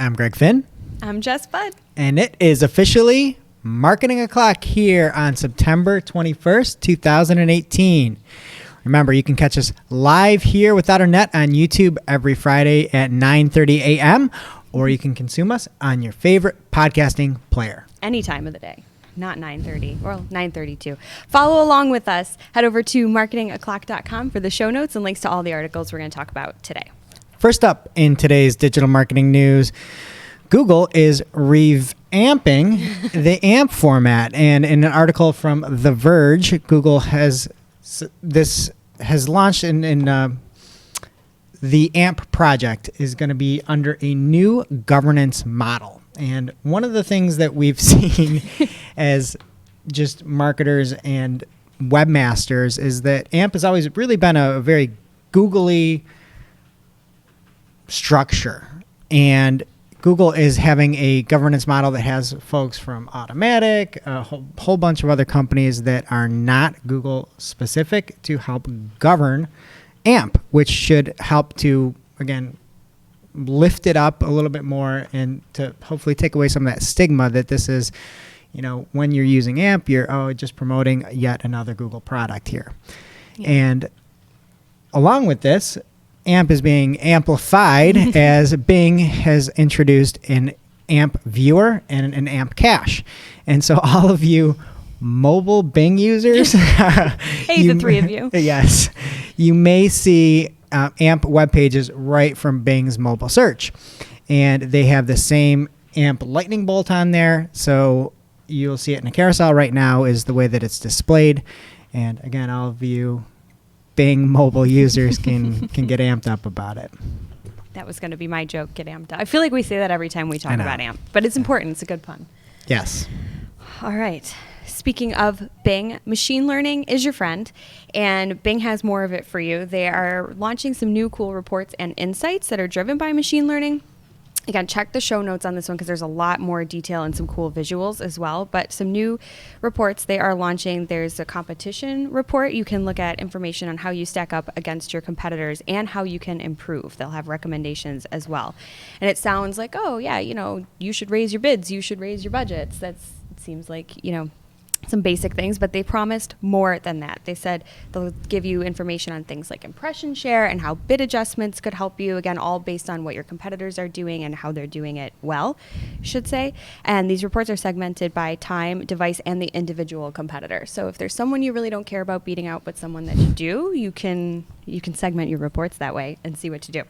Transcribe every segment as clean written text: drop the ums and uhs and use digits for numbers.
I'm Greg Finn. I'm Jess Budd. And it is officially Marketing O'Clock here on September 21st, 2018. Remember, you can catch us live here without our net on YouTube every Friday at 9:30 a.m., or you can consume us on your favorite podcasting player. Any time of the day. Not 9:30, well, 9:32. Follow along with us. Head over to marketingoclock.com for the show notes and links to all the articles we're going to talk about today. First up in today's digital marketing news, Google is revamping the AMP format. And in an article from The Verge, Google has launched in the AMP project is going to be under a new governance model. And one of the things that we've seen as just marketers and webmasters is that AMP has always really been a very googly structure. And Google is having a governance model that has folks from Automatic, a whole bunch of other companies that are not Google specific to help govern AMP, which should help to, again, lift it up a little bit more and to hopefully take away some of that stigma that this is, when you're using AMP, you're just promoting yet another Google product here. Yeah. And along with this, AMP is being amplified as Bing has introduced an AMP viewer and an AMP cache. And so all of you mobile Bing users, hey, the three of you. Yes, you may see AMP web pages right from Bing's mobile search. And they have the same AMP lightning bolt on there. So you'll see it in a carousel right now is the way that it's displayed. And again, all of you Bing mobile users can get amped up about it. That was going to be my joke, get amped up. I feel like we say that every time we talk about AMP, but it's important. It's a good pun. Yes. All right. Speaking of Bing, machine learning is your friend, and Bing has more of it for you. They are launching some new cool reports and insights that are driven by machine learning. Again, check the show notes on this one because there's a lot more detail and some cool visuals as well. But some new reports they are launching. There's a competition report. You can look at information on how you stack up against your competitors and how you can improve. They'll have recommendations as well. And it sounds like, oh, yeah, you should raise your bids. You should raise your budgets. It seems like, some basic things, but they promised more than that. They said they'll give you information on things like impression share and how bid adjustments could help you, again, all based on what your competitors are doing and how they're doing it well, I should say. And these reports are segmented by time, device, and the individual competitor. So if there's someone you really don't care about beating out, but someone that you do, you can segment your reports that way and see what to do.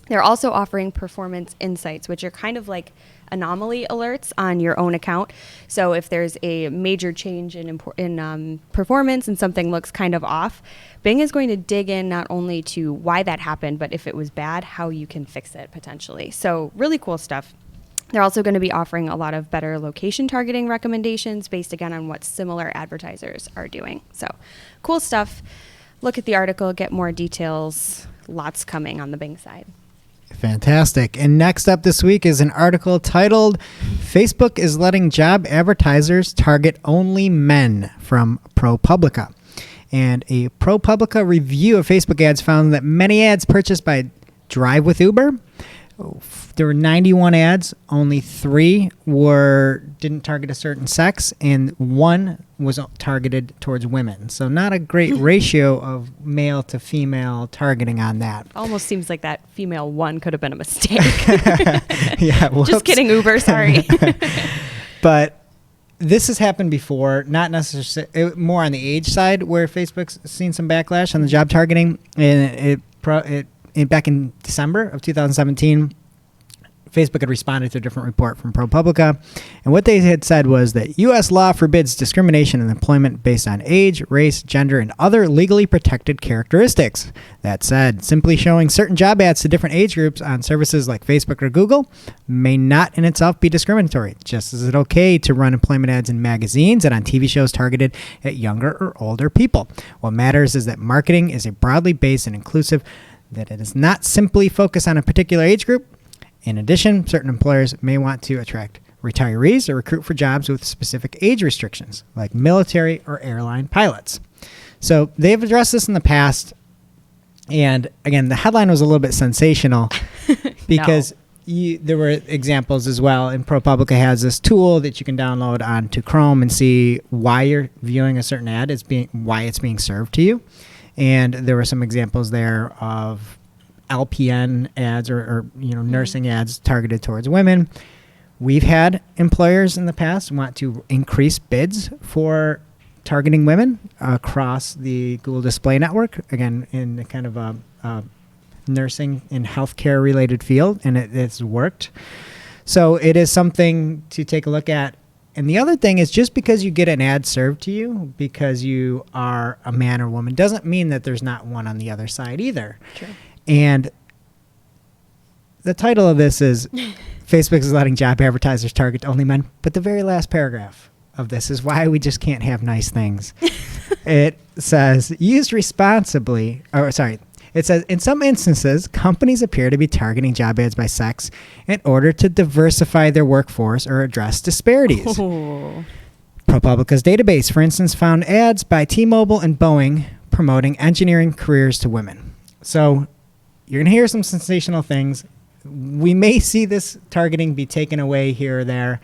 They're also offering performance insights, which are kind of like anomaly alerts on your own account. So if there's a major change in performance and something looks kind of off, Bing is going to dig in not only to why that happened, but if it was bad, how you can fix it potentially. So really cool stuff. They're also going to be offering a lot of better location targeting recommendations based, again, on what similar advertisers are doing. So cool stuff. Look at the article, get more details. Lots coming on the Bing side. Fantastic. And next up this week is an article titled, Facebook is letting job advertisers target only men, from ProPublica. And a ProPublica review of Facebook ads found that many ads purchased by Drive with Uber, there were 91 ads, only 3 didn't target a certain sex, and 1 was targeted towards women. So not a great ratio of male to female targeting on that. Almost seems like that female 1 could have been a mistake. Yeah, just kidding, Uber, sorry. But this has happened before, not necessarily more on the age side, where Facebook's seen some backlash on the job targeting, and back in December of 2017, Facebook had responded to a different report from ProPublica, and what they had said was that U.S. law forbids discrimination in employment based on age, race, gender, and other legally protected characteristics. That said, simply showing certain job ads to different age groups on services like Facebook or Google may not in itself be discriminatory, just as it's okay to run employment ads in magazines and on TV shows targeted at younger or older people. What matters is that marketing is a broadly based and inclusive, that it is not simply focused on a particular age group. In addition, certain employers may want to attract retirees or recruit for jobs with specific age restrictions, like military or airline pilots. So they've addressed this in the past. And again, the headline was a little bit sensational because there were examples as well, and ProPublica has this tool that you can download onto Chrome and see why you're viewing a certain ad, why it's being served to you. And there were some examples there of LPN ads or nursing ads targeted towards women. We've had employers in the past want to increase bids for targeting women across the Google Display Network, again, in kind of a nursing and healthcare related field, and it's worked. So it is something to take a look at. And the other thing is, just because you get an ad served to you because you are a man or woman doesn't mean that there's not one on the other side either. True. And the title of this is Facebook is letting job advertisers target only men. But the very last paragraph of this is why we just can't have nice things. It says, used responsibly, it says, in some instances, companies appear to be targeting job ads by sex in order to diversify their workforce or address disparities. Oh. ProPublica's database, for instance, found ads by T-Mobile and Boeing promoting engineering careers to women. So you're going to hear some sensational things. We may see this targeting be taken away here or there,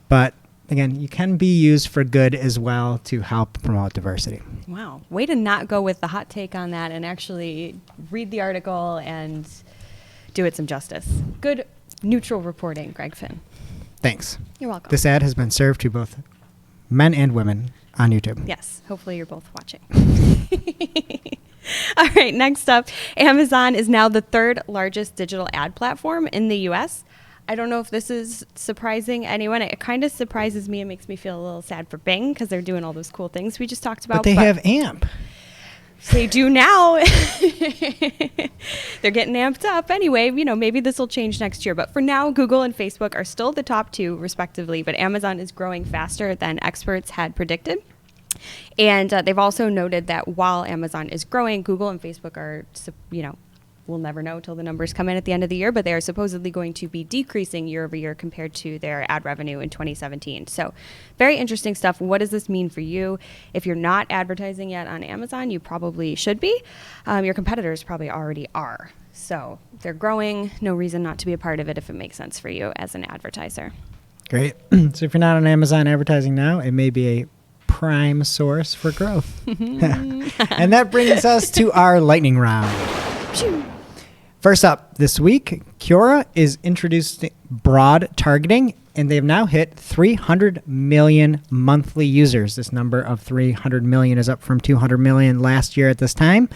but again, you can be used for good as well to help promote diversity. Wow. Way to not go with the hot take on that and actually read the article and do it some justice. Good neutral reporting, Greg Finn. Thanks. You're welcome. This ad has been served to both men and women on YouTube. Yes. Hopefully you're both watching. All right. Next up, Amazon is now the third largest digital ad platform in the U.S. I don't know if this is surprising anyone. It kind of surprises me and makes me feel a little sad for Bing because they're doing all those cool things we just talked about. But they have AMP. They do now. They're getting amped up. Anyway, maybe this will change next year. But for now, Google and Facebook are still the top two, respectively. But Amazon is growing faster than experts had predicted. And they've also noted that while Amazon is growing, Google and Facebook are, we'll never know till the numbers come in at the end of the year, but they are supposedly going to be decreasing year over year compared to their ad revenue in 2017. So very interesting stuff. What does this mean for you? If you're not advertising yet on Amazon, you probably should be. Your competitors probably already are. So they're growing. No reason not to be a part of it if it makes sense for you as an advertiser. Great. So if you're not on Amazon advertising now, it may be a prime source for growth. And that brings us to our lightning round. First up this week, Quora is introducing broad targeting, and they've now hit 300 million monthly users. This number of 300 million is up from 200 million last year at this time.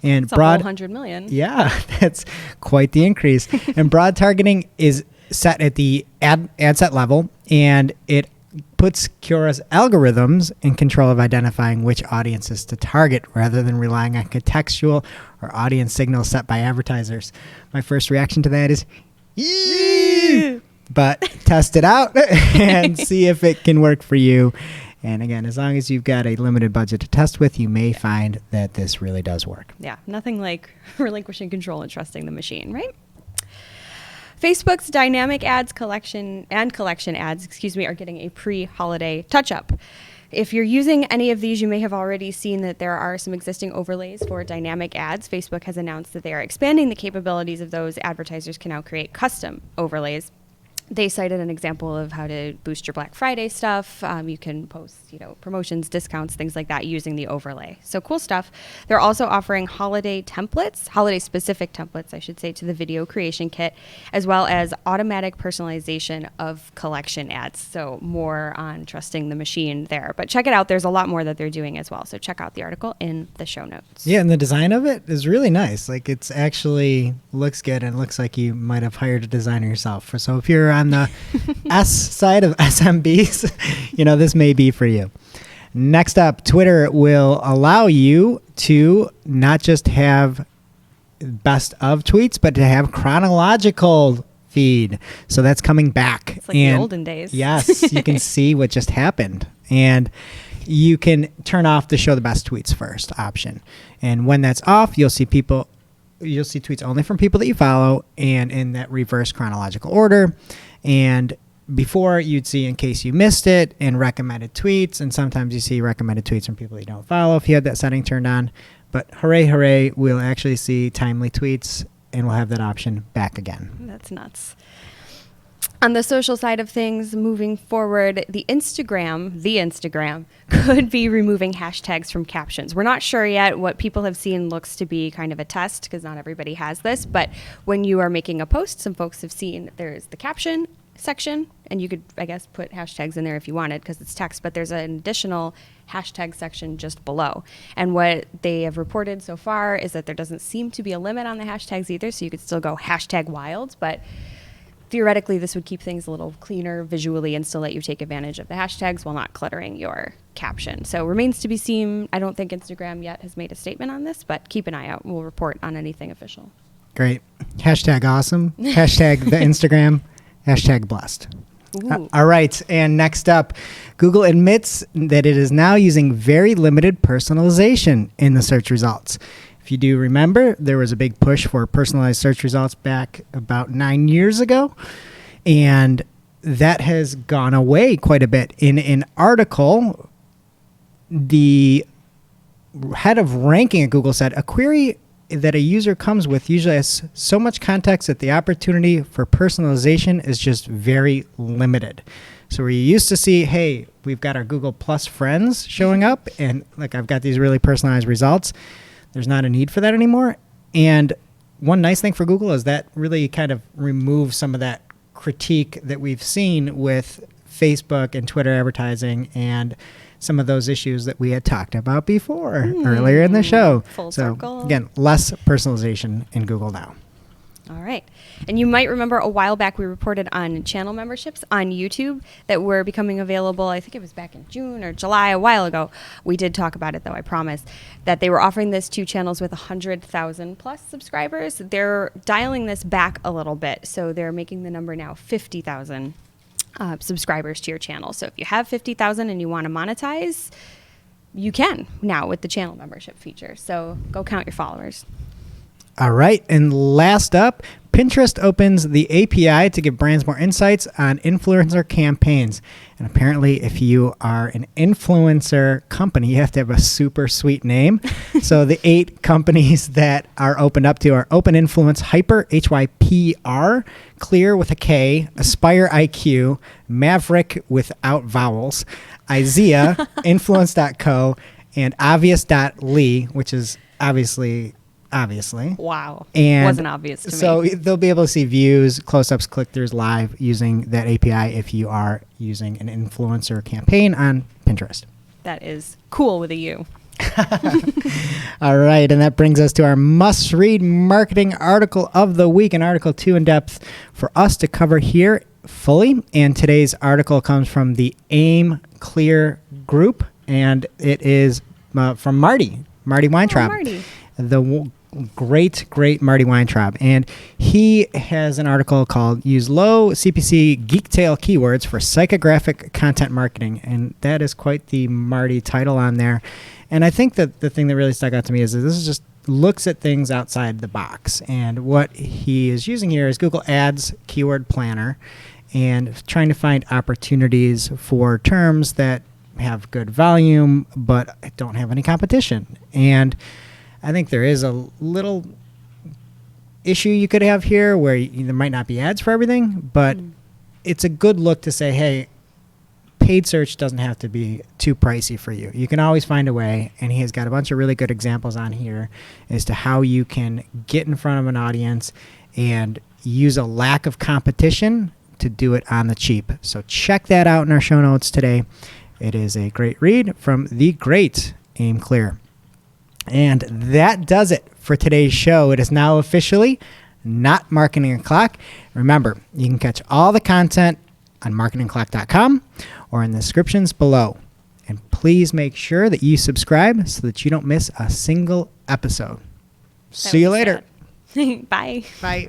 And it's a whole 100 million. Yeah, that's quite the increase. And broad targeting is set at the ad set level, and it puts Quora's algorithms in control of identifying which audiences to target rather than relying on contextual or audience signals set by advertisers. My first reaction to that is, eee! But test it out and see if it can work for you. And again, as long as you've got a limited budget to test with, you may find that this really does work. Yeah, nothing like relinquishing control and trusting the machine, right? Facebook's dynamic ads collection ads, are getting a pre-holiday touch-up. If you're using any of these, you may have already seen that there are some existing overlays for dynamic ads. Facebook has announced that they are expanding the capabilities of those. Advertisers can now create custom overlays. They cited an example of how to boost your Black Friday stuff. You can post, promotions, discounts, things like that using the overlay. So cool stuff. They're also offering holiday specific templates, I should say, to the video creation kit, as well as automatic personalization of collection ads. So more on trusting the machine there. But check it out. There's a lot more that they're doing as well. So check out the article in the show notes. Yeah, and the design of it is really nice. Like, it's actually looks good and looks like you might have hired a designer yourself. So if you're on the S side of SMBs, this may be for you. Next up, Twitter will allow you to not just have best of tweets, but to have chronological feed. So that's coming back. It's like the olden days. Yes, you can see what just happened. And you can turn off the show the best tweets first option. And when that's off, you'll see tweets only from people that you follow and in that reverse chronological order. And before, you'd see in case you missed it and recommended tweets, and sometimes you see recommended tweets from people you don't follow if you had that setting turned on. But hooray, we'll actually see timely tweets and we'll have that option back again. That's nuts. On the social side of things, moving forward, the Instagram could be removing hashtags from captions. We're not sure yet. What people have seen looks to be kind of a test because not everybody has this. But when you are making a post, some folks have seen there's the caption section, and you could, I guess, put hashtags in there if you wanted because it's text, but there's an additional hashtag section just below. And what they have reported so far is that there doesn't seem to be a limit on the hashtags either, so you could still go #wild, but theoretically, this would keep things a little cleaner visually and still let you take advantage of the hashtags while not cluttering your caption. So remains to be seen. I don't think Instagram yet has made a statement on this, but keep an eye out. We'll report on anything official. Great. #awesome. #the Instagram. #blessed. All right. And next up, Google admits that it is now using very limited personalization in the search results. If you do remember, there was a big push for personalized search results back about 9 years ago, and that has gone away quite a bit. In an article, the head of ranking at Google said, a query that a user comes with usually has so much context that the opportunity for personalization is just very limited. So where you used to see, hey, we've got our Google Plus friends showing up, and like I've got these really personalized results, there's not a need for that anymore. And one nice thing for Google is that really kind of removes some of that critique that we've seen with Facebook and Twitter advertising and some of those issues that we had talked about before earlier in the show. Full circle. Again, less personalization in Google now. All right. And you might remember a while back we reported on channel memberships on YouTube that were becoming available. I think it was back in June or July, a while ago. We did talk about it, though, I promise, that they were offering this to channels with 100,000 plus subscribers. They're dialing this back a little bit. So they're making the number now 50,000 subscribers to your channel. So if you have 50,000 and you want to monetize, you can now with the channel membership feature. So go count your followers. All right. And last up, Pinterest opens the API to give brands more insights on influencer campaigns. And apparently, if you are an influencer company, you have to have a super sweet name. So the 8 companies that are opened up to are Open Influence, Hyper, HYPR, Clear with a K, Aspire IQ, Maverick without vowels, Izea, Influence.co, and Obvious.ly, which is obviously. Wow. And wasn't obvious to me. So they'll be able to see views, close-ups, click-throughs live using that API if you are using an influencer campaign on Pinterest. That is cool with a U. All right, and that brings us to our must-read marketing article of the week, an article too in-depth for us to cover here fully. And today's article comes from the Aim Clear group, and it is from Marty Weintraub. Marty. The great Marty Weintraub. And he has an article called Use Low CPC Geek Tale Keywords for Psychographic Content Marketing. And that is quite the Marty title on there. And I think that the thing that really stuck out to me is that this is just looks at things outside the box. And what he is using here is Google Ads Keyword Planner and trying to find opportunities for terms that have good volume but don't have any competition. And I think there is a little issue you could have here where there might not be ads for everything, but it's a good look to say, hey, paid search doesn't have to be too pricey for you. You can always find a way, and he has got a bunch of really good examples on here as to how you can get in front of an audience and use a lack of competition to do it on the cheap. So check that out in our show notes today. It is a great read from the great Aim Clear. And that does it for today's show. It is now officially not Marketing O'Clock. Remember, you can catch all the content on marketingclock.com or in the descriptions below. And please make sure that you subscribe so that you don't miss a single episode. See you later. Bye. Bye.